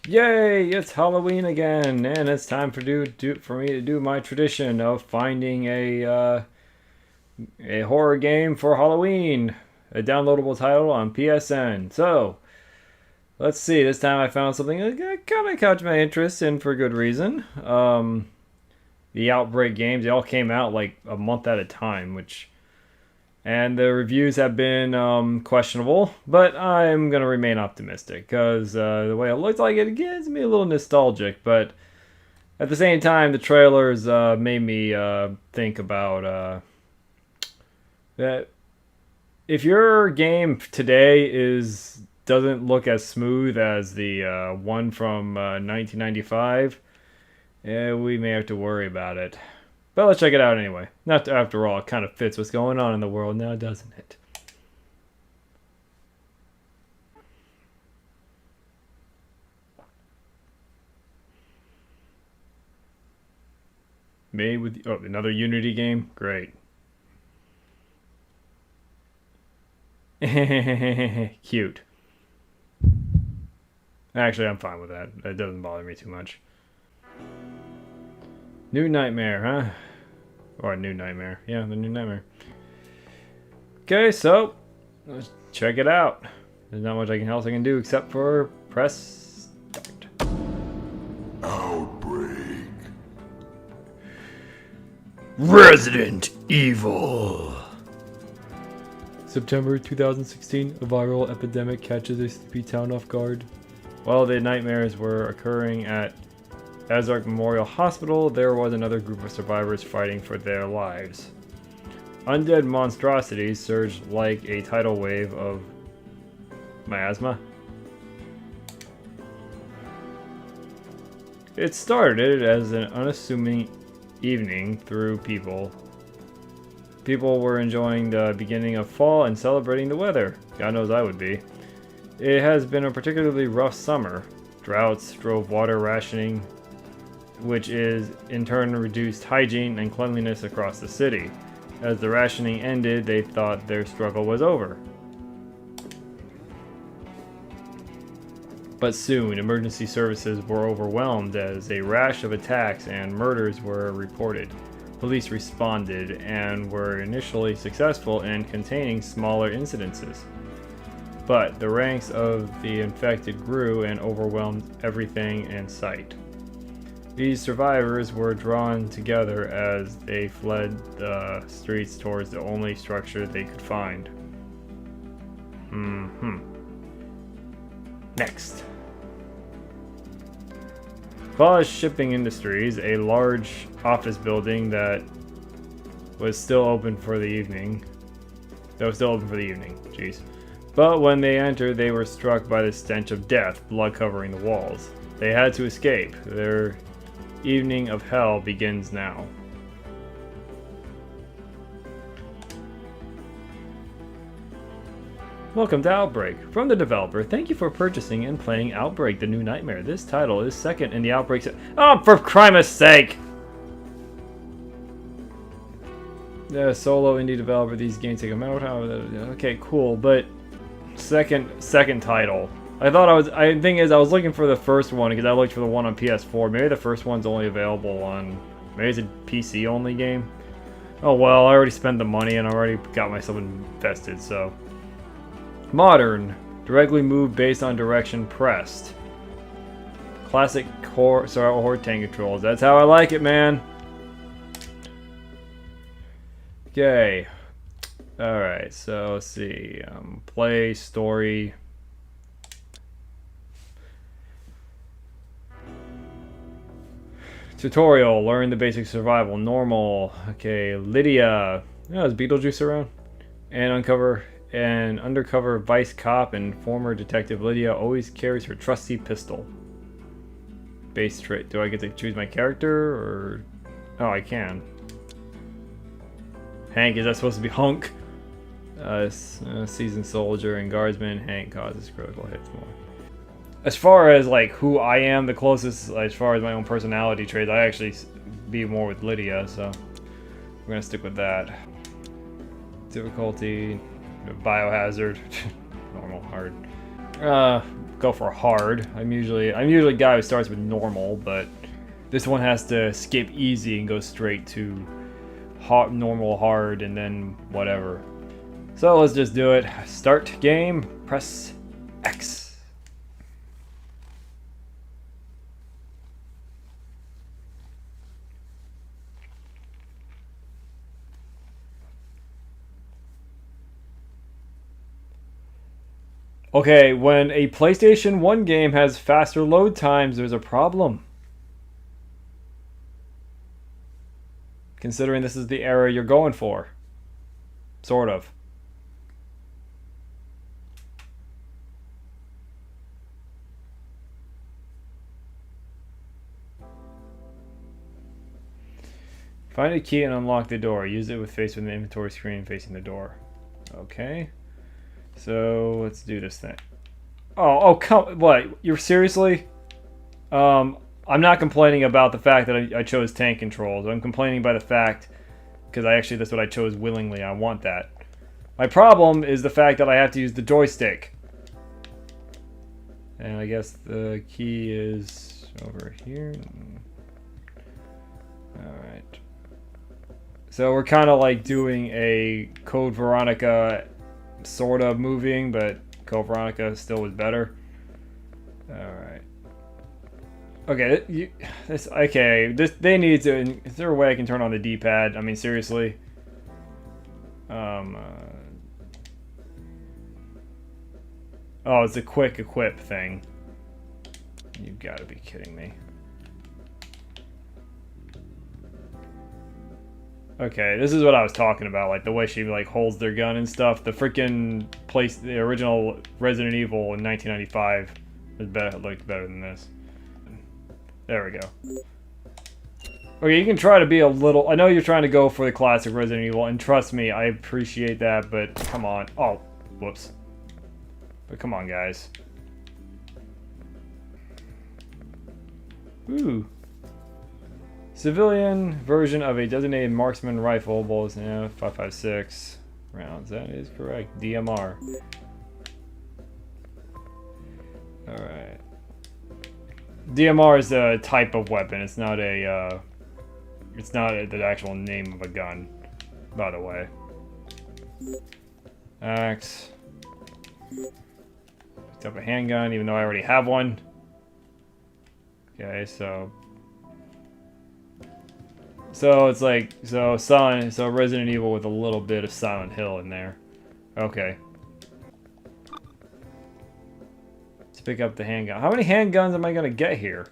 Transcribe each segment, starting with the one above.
Yay! It's Halloween again, and it's time for me to do my tradition of finding a horror game for Halloween, a downloadable title on PSN. So let's see. This time I found something that kind of caught my interest, and for good reason. The Outbreak games, they all came out like a month at a time, and the reviews have been questionable, but I'm going to remain optimistic because the way it looks like it gets me a little nostalgic. But at the same time, the trailers made me think about that if your game today doesn't look as smooth as the one from 1995, we may have to worry about it. But let's check it out anyway. Not after all, it kind of fits what's going on in the world now, doesn't it? Made with another Unity game? Great. Cute. Actually, I'm fine with that. That doesn't bother me too much. New Nightmare, huh? Or a New Nightmare. Yeah, the New Nightmare. Okay, so let's check it out. There's not much else I can do except for press start. Outbreak. Resident Evil. September 2016, a viral epidemic catches a sleepy town off guard. While the nightmares were occurring at Ozark Memorial Hospital, there was another group of survivors fighting for their lives. Undead monstrosities surged like a tidal wave of miasma. It started as an unassuming evening through people. People were enjoying the beginning of fall and celebrating the weather. God knows I would be. It has been a particularly rough summer. Droughts drove water rationing, which is in turn reduced hygiene and cleanliness across the city. As the rationing ended, they thought their struggle was over. But soon, emergency services were overwhelmed as a rash of attacks and murders were reported. Police responded and were initially successful in containing smaller incidences. But the ranks of the infected grew and overwhelmed everything in sight. These survivors were drawn together as they fled the streets towards the only structure they could find. Next. Claus Shipping Industries, a large office building that was still open for the evening. Jeez. But when they entered, they were struck by the stench of death, blood covering the walls. They had to escape. Their evening of hell begins now. Welcome to Outbreak. From the developer, thank you for purchasing and playing Outbreak, the New Nightmare. This title is second in the Outbreak Oh, for Christ's sake! The solo indie developer, these games take them out. Okay, cool, but second title. I was looking for the first one because I looked for the one on PS4. Maybe the first one's only available on, maybe it's a PC only game. Oh well, I already spent the money and I already got myself invested, so. Modern, directly moved based on direction pressed. Classic horde tank controls. That's how I like it, man. Okay. Alright, so let's see. Play, story. Tutorial, learn the basic survival. Normal. Okay, Lydia. Oh, is Beetlejuice around? And undercover vice cop and former detective Lydia always carries her trusty pistol. Base trait. Do I get to choose my character or? Oh, I can. Hank, is that supposed to be Hunk? Seasoned soldier and guardsman. Hank causes critical hits more. As far as like who I am, the closest as far as my own personality traits, I actually be more with Lydia, so we're gonna stick with that. Difficulty, biohazard, normal, hard. go for hard. I'm usually a guy who starts with normal, but this one has to skip easy and go straight to hard, normal, hard, and then whatever. So let's just do it. Start game. Press X. Okay, when a PlayStation 1 game has faster load times, there's a problem. Considering this is the era you're going for. Sort of. Find a key and unlock the door. Use it with the inventory screen facing the door. Okay. So let's do this thing. Oh, come! What? You're seriously? I'm not complaining about the fact that I chose tank controls. I'm complaining by the fact because that's what I chose willingly. I want that. My problem is the fact that I have to use the joystick. And I guess the key is over here. All right. So we're kind of like doing a Code Veronica sort of moving, but Code Veronica still was better. Alright. Okay, they need to... Is there a way I can turn on the D-pad? I mean, seriously? Oh, it's a quick equip thing. You've got to be kidding me. Okay, this is what I was talking about, like the way she like holds their gun and stuff. The freaking the original Resident Evil in 1995 looked better than this. There we go. Okay, you can try to be a little... I know you're trying to go for the classic Resident Evil, and trust me, I appreciate that, but come on. Oh, whoops. But come on, guys. Ooh. Civilian version of a designated marksman rifle, bullets, 5.56 rounds. That is correct. DMR. Alright. DMR is a type of weapon. It's not a, the actual name of a gun, by the way. Axe. Picked up a handgun, even though I already have one. Okay, so it's like, so Resident Evil with a little bit of Silent Hill in there. Okay. Let's pick up the handgun. How many handguns am I gonna get here?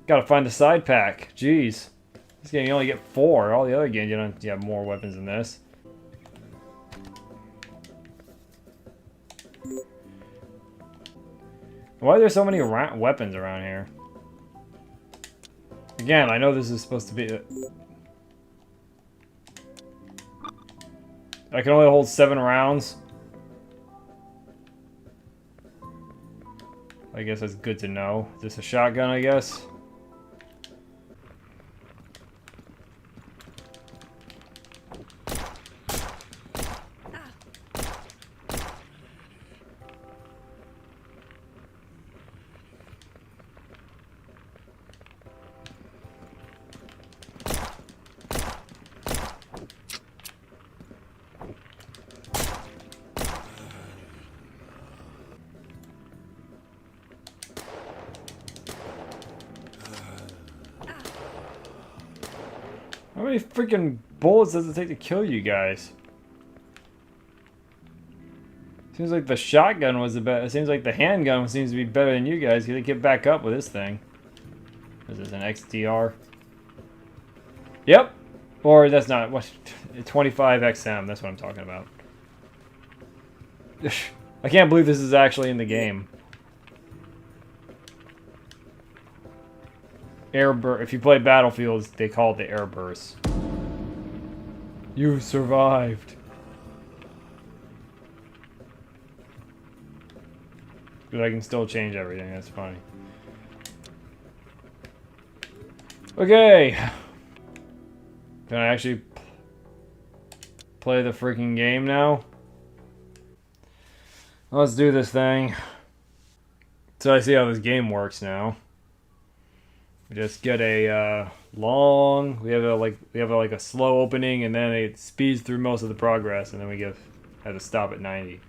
Gotta find the side pack. Jeez. This game you only get 4. All the other games you have more weapons than this. Why are there so many weapons around here? Again, I know this is supposed to be... I can only hold 7 rounds. I guess that's good to know. Is this a shotgun, I guess? How many freaking bullets does it take to kill you guys? Seems like the shotgun was the best. It seems like the handgun seems to be better than you guys. You get back up with this thing. Is this an XDR? Yep. Or that's not what 25XM. That's what I'm talking about. I can't believe this is actually in the game. If you play Battlefields, they call it the air burst. You survived. But I can still change everything, that's funny. Okay. Can I actually play the freaking game now? Let's do this thing. So I see how this game works now. We just get a long. We have a slow opening, and then it speeds through most of the progress, and then we have to stop at 90.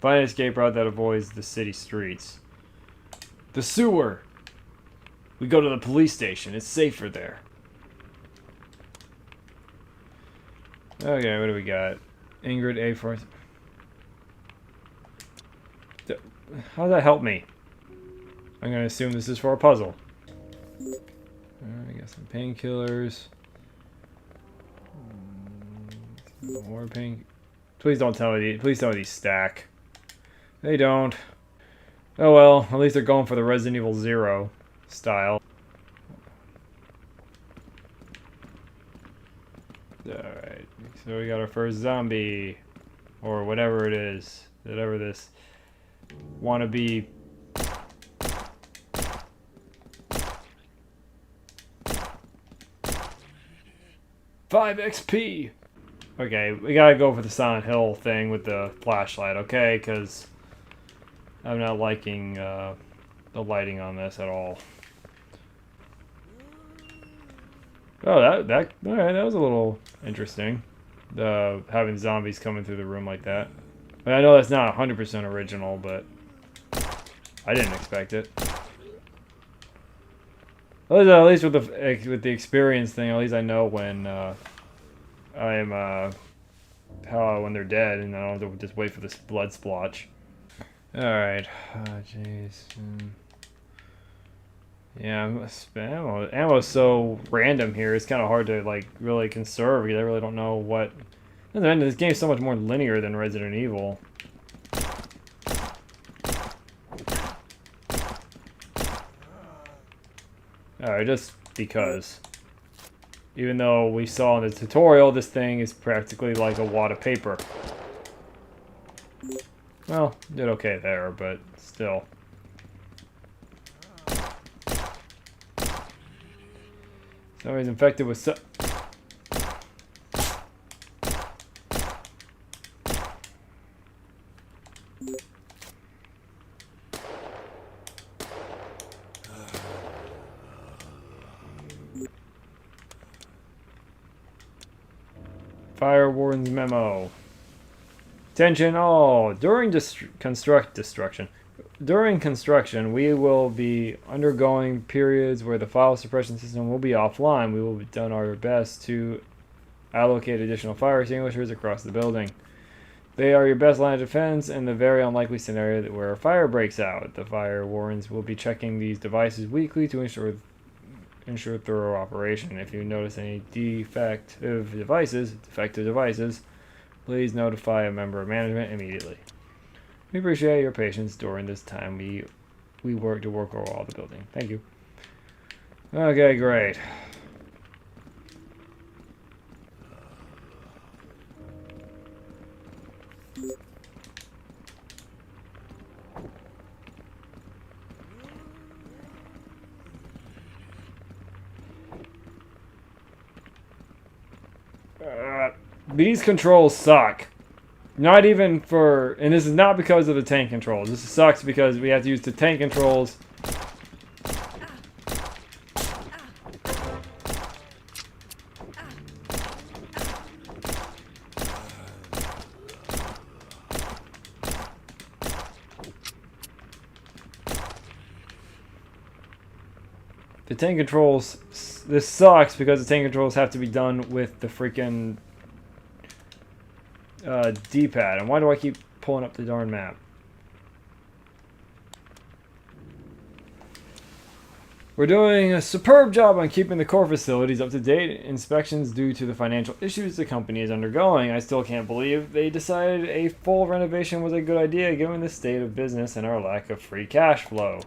Find an escape route that avoids the city streets. The sewer. We go to the police station. It's safer there. Okay, what do we got? Ingrid A. Forth. How does that help me? I'm gonna assume this is for a puzzle. I got some painkillers. More pain. Please don't tell me. Please tell me these stack. They don't. Oh well. At least they're going for the Resident Evil 0 style. Alright. So we got our first zombie. Or whatever it is. Whatever this wannabe. Five XP. Okay, we gotta go for the Silent Hill thing with the flashlight, okay? Because I'm not liking the lighting on this at all. Oh, all right, that was a little interesting. Having zombies coming through the room like that. I mean, I know that's not 100% original, but I didn't expect it. At least with the experience thing, at least I know when when they're dead, and I don't have to just wait for this blood splotch. All right, jeez. Yeah, ammo's so random here. It's kind of hard to like really conserve because I really don't know what. And then this game's so much more linear than Resident Evil. Alright, just because. Even though we saw in the tutorial, this thing is practically like a wad of paper. Well, did okay there, but still. Somebody's infected with Fire Warden's memo. Attention all! During construction, we will be undergoing periods where the file suppression system will be offline. We will be done our best to allocate additional fire extinguishers across the building. They are your best line of defense in the very unlikely scenario where a fire breaks out. The fire wardens will be checking these devices weekly to ensure thorough operation. If you notice any defective devices, please notify a member of management immediately. We appreciate your patience during this time we work overall the building. Thank you. Okay, great. These controls suck. Not even for... And this is not because of the tank controls. This sucks because we have to use the tank controls. The tank controls... This sucks because the tank controls have to be done with the freaking... D-pad. And why do I keep pulling up the darn map? We're doing a superb job on keeping the core facilities up to date. Inspections due to the financial issues the company is undergoing. I still can't believe they decided a full renovation was a good idea given the state of business and our lack of free cash flow.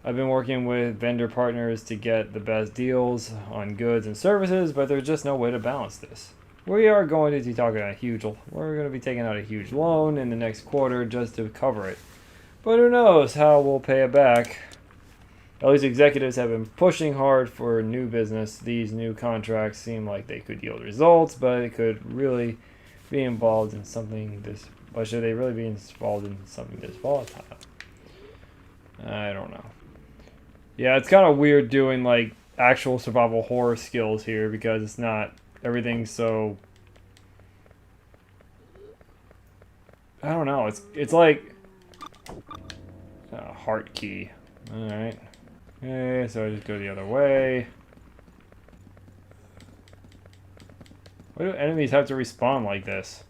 I've been working with vendor partners to get the best deals on goods and services, but there's just no way to balance this. We are going to be we're going to be taking out a huge loan in the next quarter just to cover it. But who knows how we'll pay it back. At least executives have been pushing hard for new business. These new contracts seem like they could yield results, but it could really be involved in something this... Or should they really be involved in something this volatile? I don't know. Yeah, it's kind of weird doing like actual survival horror skills here because it's not everything's so. I don't know. It's like heart key. All right. Okay, so I just go the other way. Why do enemies have to respawn like this?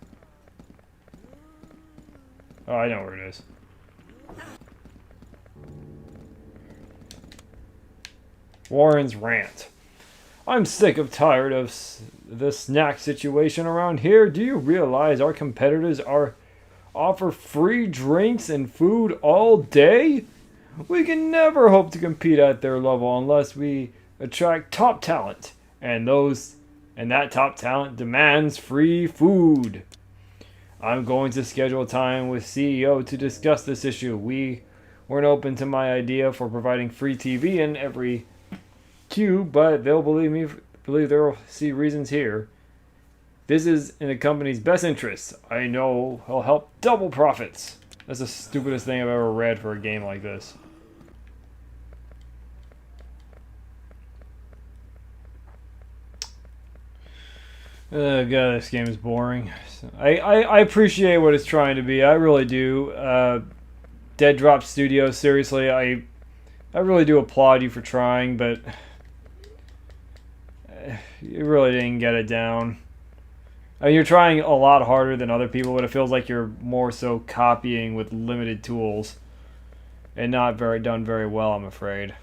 Oh, I know where it is. Warren's rant. I'm sick of tired of the snack situation around here. Do you realize our competitors offer free drinks and food all day? We can never hope to compete at their level unless we attract top talent, and that top talent demands free food. I'm going to schedule a time with CEO to discuss this issue. We weren't open to my idea for providing free TV in every queue, but they'll believe they'll see reasons here. This is in the company's best interest. I know it'll help double profits. That's the stupidest thing I've ever read for a game like this. Oh god, this game is boring. I appreciate what it's trying to be. I really do. Dead Drop Studios, seriously, I really do applaud you for trying, but you really didn't get it down. I mean, you're trying a lot harder than other people, but it feels like you're more so copying with limited tools and not done very well, I'm afraid.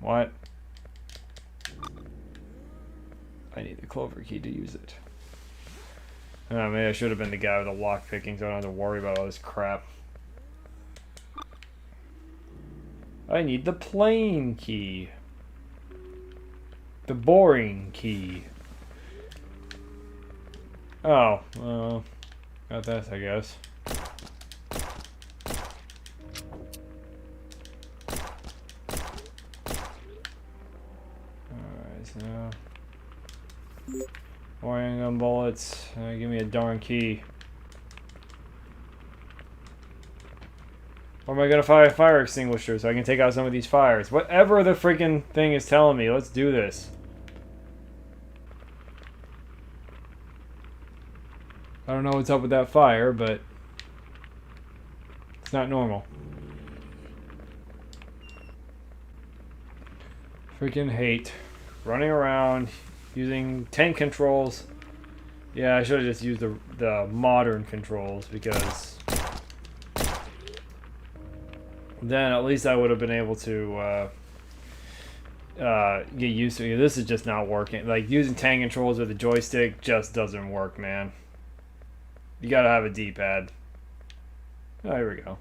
What? I need the clover key to use it. Oh, maybe I should have been the guy with the lock picking so I don't have to worry about all this crap. I need the plain key. The boring key. Oh, well, got this, I guess. Alright, so... Boring gun bullets. Give me a darn key. Or am I gonna find a fire extinguisher so I can take out some of these fires? Whatever the freaking thing is telling me, let's do this. I don't know what's up with that fire, but it's not normal. Freaking hate running around using tank controls. Yeah, I should have just used the modern controls because then at least I would have been able to get used to it. This is just not working. Like, using tank controls with a joystick just doesn't work, man. You gotta have a D-pad. Oh, here we go.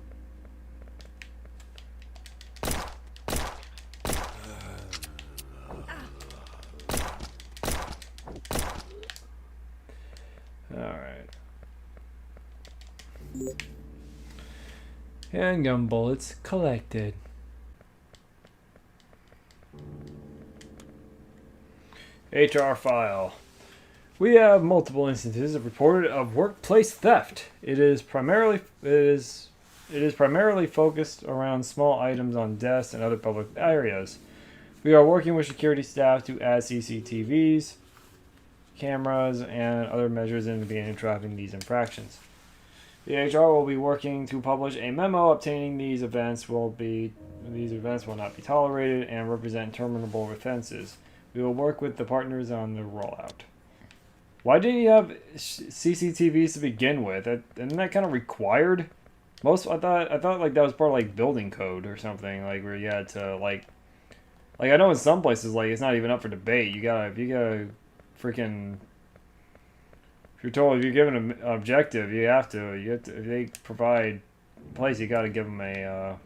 Alright. Handgun bullets collected. HR file. We have multiple instances reported of workplace theft. It is primarily focused around small items on desks and other public areas. We are working with security staff to add CCTVs, cameras, and other measures in the beginning of tracking these infractions. The HR will be working to publish a memo obtaining these events will not be tolerated and represent terminable offenses. We will work with the partners on the rollout. Why didn't you have CCTVs to begin with? Isn't that kind of required? I thought like that was part of like building code or something, like where you had to like I know in some places like it's not even up for debate. If you're told, if you're given an objective, you have to if they provide a place, you got to give them a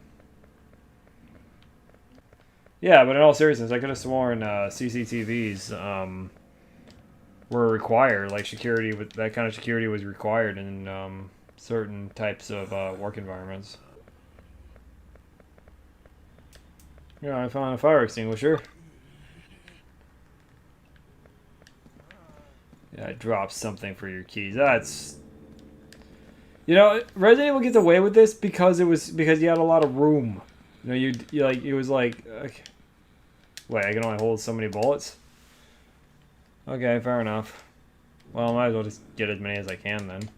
yeah, but in all seriousness, I could have sworn CCTVs were required, like security, with that kind of security was required in certain types of work environments. Yeah, I found a fire extinguisher. Yeah, I dropped something for your keys. That's You know, Resident Evil gets away with this because you had a lot of room. You know, you like it was like, okay. Wait, I can only hold so many bullets. Okay, fair enough. Well, I might as well just get as many as I can then.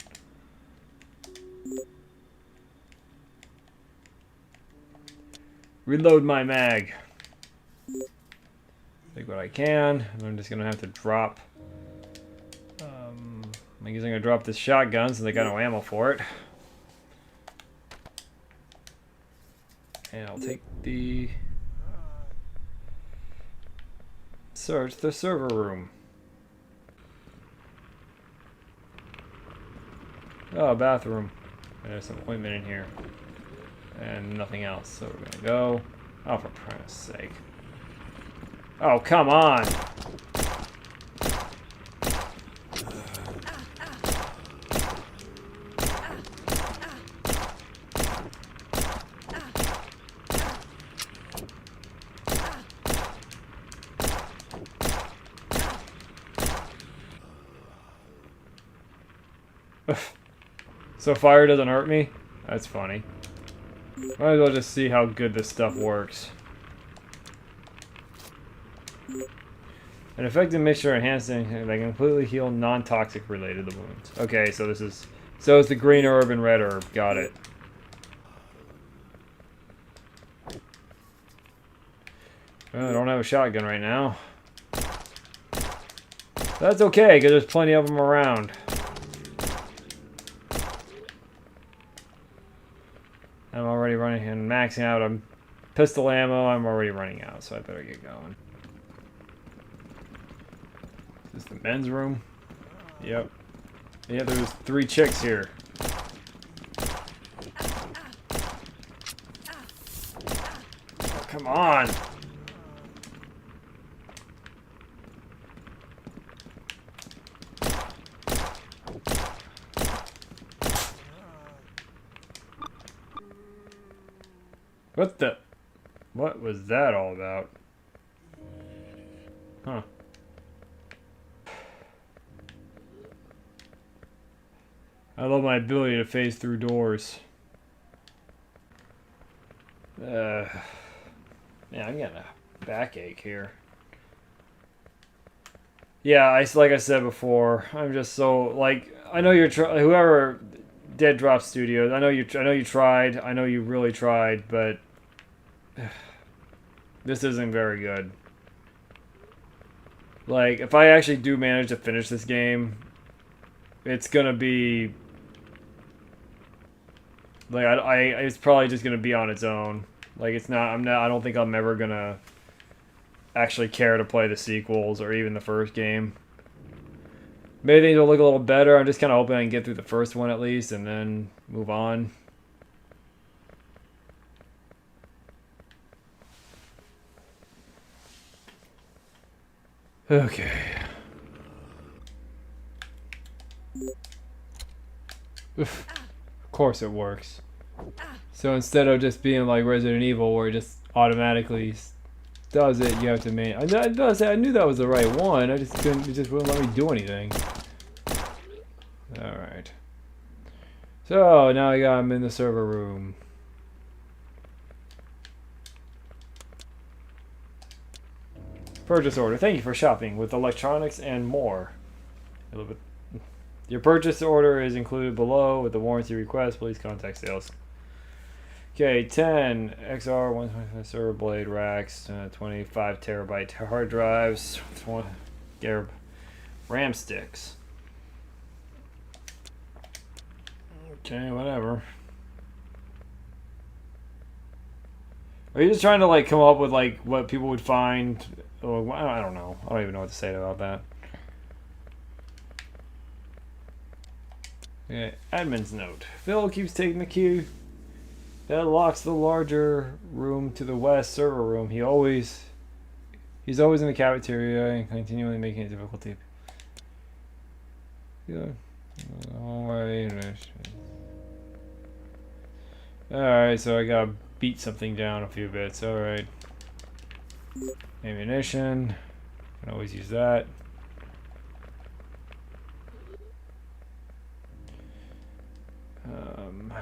Reload my mag. Take what I can. And I'm just gonna have to drop. I guess I'm gonna drop this shotgun since I got no ammo for it. And I'll take the search the server room. Oh, bathroom. There's some ointment in here. And nothing else, so we're gonna go. Oh, for Christ's sake. Oh, come on! So fire doesn't hurt me? That's funny. Might as well just see how good this stuff works. An effective mixture enhancing that can completely heal non-toxic related wounds. Okay, so this is... So it's the green herb and red herb. Got it. Well, I don't have a shotgun right now. That's okay, because there's plenty of them around. I'm already running and maxing out on pistol ammo. I'm already running out, so I better get going. Is this the men's room? Yep. Yeah, there's 3 chicks here. Oh, come on! What the... What was that all about? Huh. I love my ability to phase through doors. Yeah, I'm getting a backache here. Yeah, like I said before, I'm just so, like, I know you're whoever Dead Drop Studios, I know you tried, I know you really tried, but this isn't very good. Like, if I actually do manage to finish this game, it's gonna be like it's probably just gonna be on its own. Like, it's not. I don't think I'm ever gonna actually care to play the sequels or even the first game. Maybe things will look a little better. I'm just kind of hoping I can get through the first one at least and then move on. Okay. Oof. Of course it works. So instead of just being like Resident Evil where it just automatically does it, you have to make... I knew that was the right one. I just couldn't... It just wouldn't let me do anything. Alright. So now I'm in the server room. Purchase order. Thank you for shopping with electronics and more. Your purchase order is included below. With the warranty request, please contact sales. Okay, 10 XR 125 server blade racks, 25 terabyte hard drives, 20 RAM sticks. Okay, whatever. Are you just trying to like come up with like what people would find? Or, I don't know. I don't even know what to say about that. Okay, admin's note. Phil keeps taking the key that locks the larger room to the west server room. He's always in the cafeteria and continually making it difficult to... Yeah. Alright, so I gotta beat something down a few bits. Alright. Ammunition. Can always use that. Um,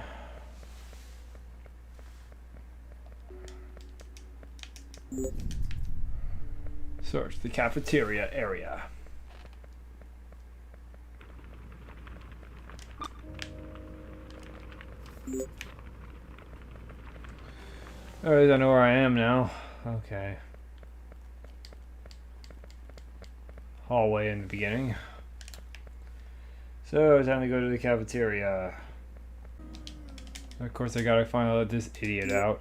Search the cafeteria area. Alright, I know where I am now. Okay. Hallway in the beginning. So, time to go to the cafeteria. Of course, I gotta finally let this idiot out.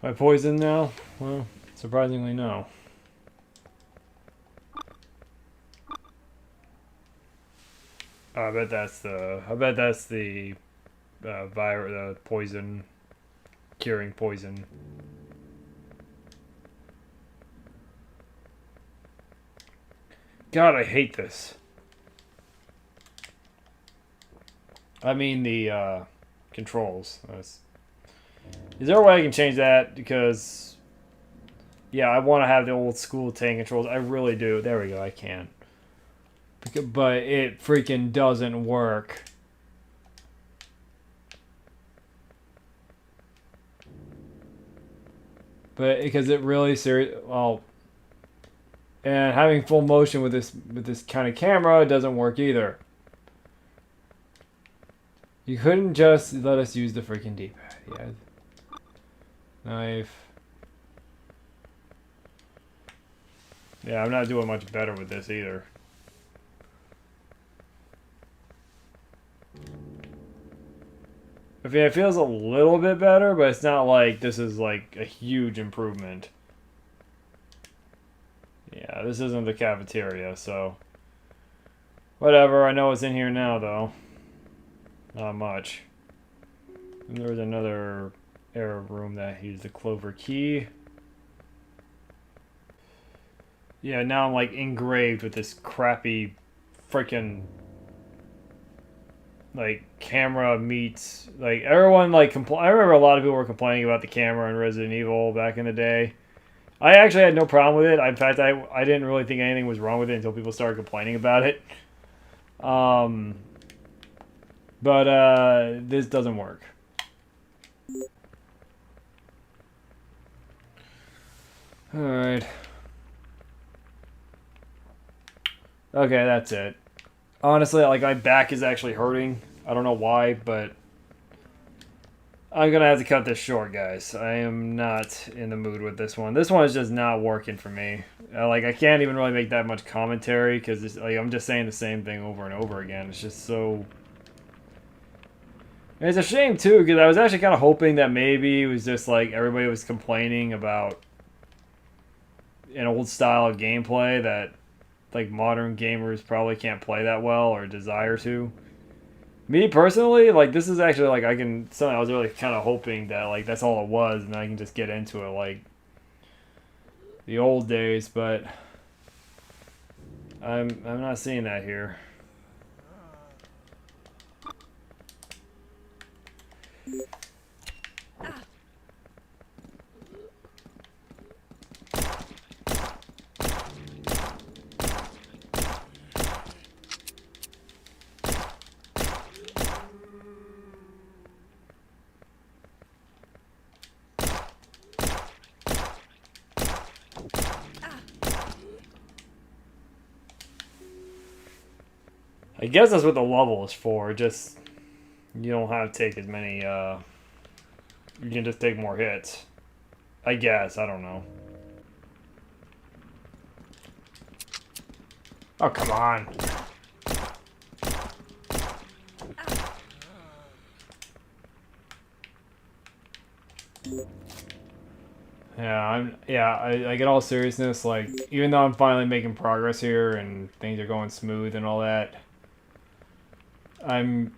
Am I poisoned now? Well, surprisingly no. I bet that's the the poison, curing poison. God, I hate this. I mean the controls. Is there a way I can change that? Because, yeah, I want to have the old school tank controls. I really do. There we go. I can. But it freaking doesn't work. But because it really well, and having full motion with this kind of camera doesn't work either. You couldn't just let us use the freaking D-pad. Yeah. Knife. Yeah, I'm not doing much better with this either. I mean, it feels a little bit better, but it's not like this is like a huge improvement. Yeah, this isn't the cafeteria, so whatever. I know what's in here now, though. Not much. And there was another error room that used the clover key. Yeah, now I'm like engraved with this crappy freaking like camera meets like everyone like I remember a lot of people were complaining about the camera in Resident Evil back in the day. I actually had no problem with it. In fact, I didn't really think anything was wrong with it until people started complaining about it. But this doesn't work. All right. Okay, that's it. Honestly, like my back is actually hurting. I don't know why, but I'm gonna have to cut this short, guys. I am not in the mood with this one. This one is just not working for me. Like I can't even really make that much commentary because like I'm just saying the same thing over and over again. It's just so. And it's a shame too because I was actually kind of hoping that maybe it was just like everybody was complaining about an old style of gameplay that like modern gamers probably can't play that well or desire to. Me personally, like this is actually like something I was really kind of hoping that like that's all it was and I can just get into it like the old days, but I'm not seeing that here. I guess that's what the level is for. Just you don't have to take as many. You can just take more hits. I guess I don't know. Oh come on! I get all seriousness, like, even though I'm finally making progress here and things are going smooth and all that, I'm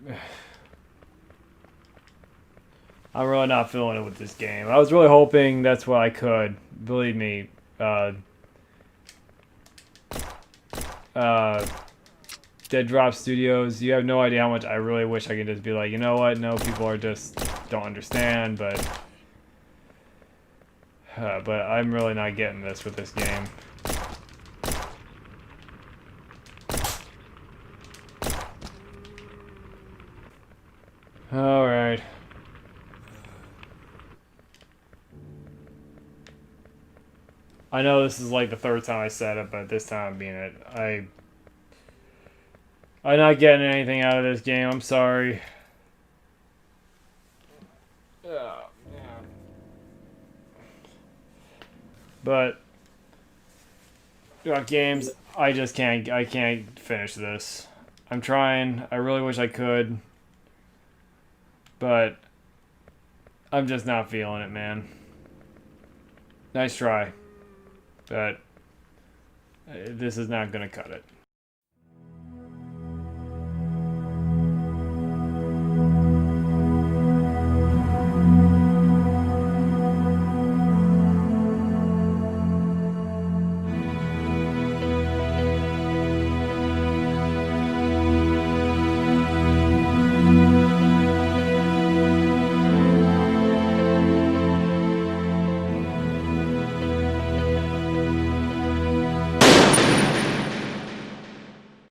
I'm really not feeling it with this game. I was really hoping that's what I could. Believe me, uh, Dead Drop Studios. You have no idea how much I really wish I could just be like, you know what? No, people are just don't understand. But I'm really not getting this with this game. All right. I know this is like the third time I said it, but this time I mean it. I'm not getting anything out of this game. I'm sorry. Oh, man. But games, I just can't. I can't finish this. I'm trying. I really wish I could, but I'm just not feeling it, man. Nice try, but this is not gonna cut it.